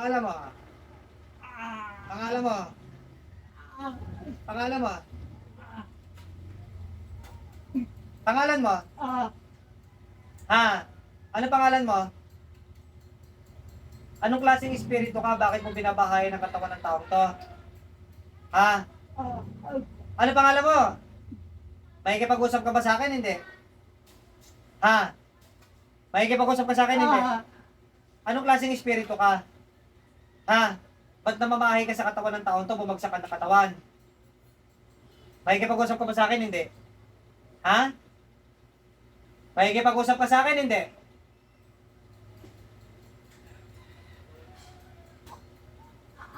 Pangalan mo? Pangalan mo? Pangalan mo? Pangalan mo? Ha? Ano pangalan mo? Anong klaseng espiritu ka? Bakit mo binabahayan ng katawan ng taong to? Ha? Ano pangalan mo? Makikipag-usap ka ba sa akin? Hindi. Ha? Makikipag-usap ka sa akin? Hindi. Anong klaseng espiritu ka? Ha? Ba't namamahay ka sa katawan ng taong to? Bumagsak ka ng katawan. Makikipag-usap ka ba sa akin? Hindi. Ha? Makikipag-usap ka sa akin? Hindi.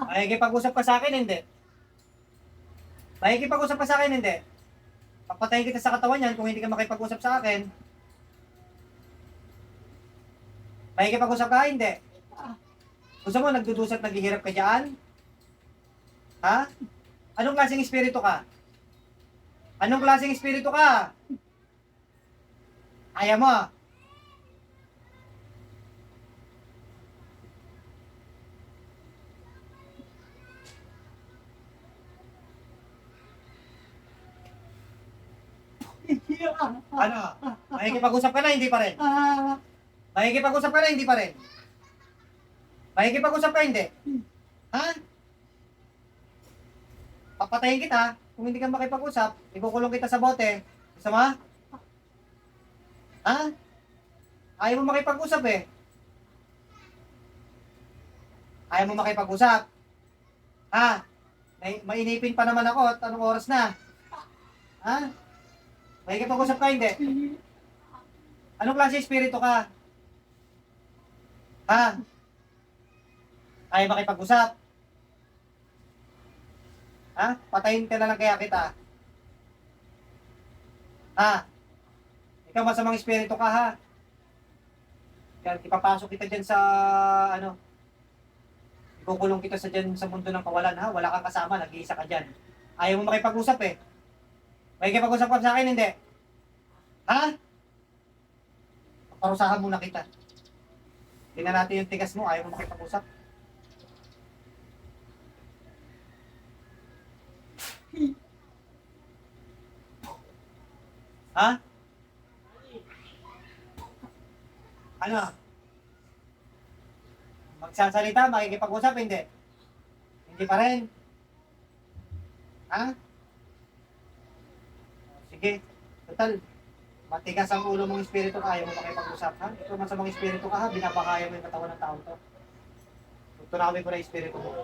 Makikipag-usap ka sa akin? Hindi. Makikipag-usap ka sa akin? Hindi. Papatayin kita sa katawan yan kung hindi ka makipag-usap sa akin. Makikipag-usap ka? Hindi. Gusto mo, nagdudusat, naghihirap ka dyan? Ha? Anong klaseng espiritu ka? Anong klaseng espiritu ka? Ayaw mo. Ano? Makikipag-usap ka na, hindi pa rin. Makikipag-usap ka na, hindi pa rin. Makikipag-usap ka, hindi. Ha? Papatayin kita. Kung hindi ka makipag-usap, ikukulong kita sa bote. Gusto mo? Ha? Ayaw mo makipag-usap eh. Ayaw mo makipag-usap. Ha? Mainipin pa naman ako at anong oras na? Ha? Makikipag-usap ka, hindi. Anong klase espiritu ka? Ha? Ayaw makipag-usap. Ha? Patayin ka na lang kaya kita. Ha? Ikaw masamang espiritu ka, ha? Yan, ipapasok kita dyan sa, ano, ikukulong kita sa dyan sa mundo ng kawalan, ha? Wala kang kasama, nag-iisa ka dyan. Ayaw mo makipag-usap eh. Makikipag-usap ka sa akin, hindi. Ha? Parusahan muna kita. Tingnan natin yung tigas mo, ayaw mo makipag-usap. Ha? Ano? Magsasalita, makikipag-usap, hindi. Hindi pa rin. Ha? Sige. Total, matigas ang ulo mong espiritu ka, ayaw mo makipag-usap, ha? Ito man sa mga espiritu ka, ha? Binabakaya mo yung katawan ng tao to. Tunawin ko na yung espiritu mo.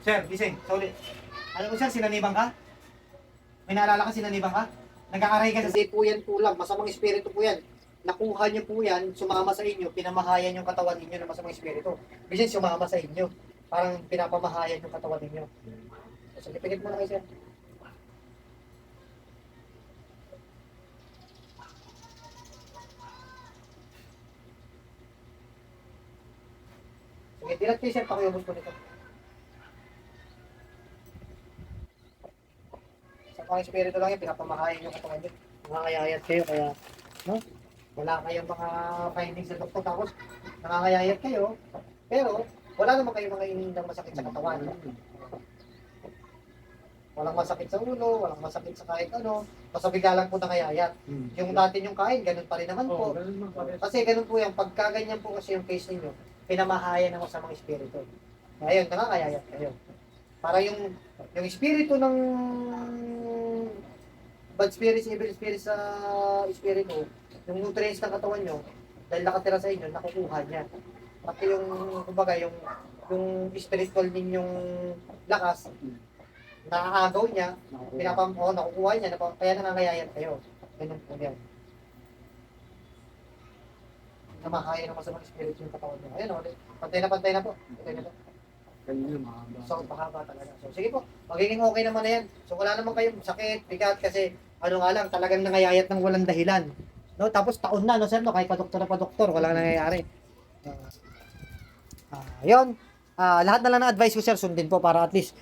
Sir, gising, solid. Alam mo sir, sinanibang ka? May naalala ka, sinanibang ka? Nag-aaray ka sa... Hindi po yan po lang, masamang espiritu po yan. Nakuha niyo po yan, sumama sa inyo, pinamahayan yung katawan ninyo ng masamang espiritu. Gising, sumama sa inyo. Parang pinapamahayan yung katawan ninyo. So, pigit mo na kayo sir. Sige, dilat kayo sir, pakiubos ko nito. Mga espiritu lang yan, pinapamahayan yung katawan nyo. Nakakayayat kayo, kaya, no? Wala kayong mga findings sa doktor, tapos nakakayayat kayo, pero wala naman kayong mga inindang masakit sa katawan. No? Walang masakit sa ulo, walang masakit sa kahit ano, basta bigla lang po nakayayat. Yung dati yung kain, ganun pa rin naman po. Kasi ganun po yung pagkaganyan po kasi yung case ninyo, pinamahayan ng masamang espiritu. Ngayon, nakakayayat kayo. Para yung espiritu ng bad spirits, evil spirits sa espiritu, yung nutrients ng katawan nyo, dahil nakatira sa inyo, nakukuha niya. Pati yung, kumbaga, yung spiritual ninyong lakas, nakakagaw niya, nakukuha niya, kaya nangangayayat kayo. Ganun po yan. namahaya ng masamang espiritu yung katawan niya. Ayun, pantay na po. Pantay na po. So, mahaba talaga. So, sige po, magiging okay naman na yan. So, wala naman kayong sakit, bigat, kasi ano nga lang, talagang nangayayat ng walang dahilan. No? Tapos taon na, no, sir, no? Kahit pa doktor, walang nangyayari. Yun. Lahat na lang ng advice ko, sir, sundin po para at least,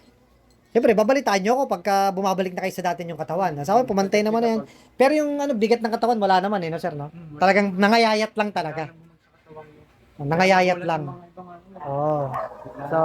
siyempre, babalitaan nyo ako pagka bumabalik na kayo sa dati yung katawan. Sa akin, pumantay naman na yan. Pero yung bigat ng katawan, wala naman no, sir, no? Talagang nangayayat lang talaga. Nangayayat lang. Oh. So,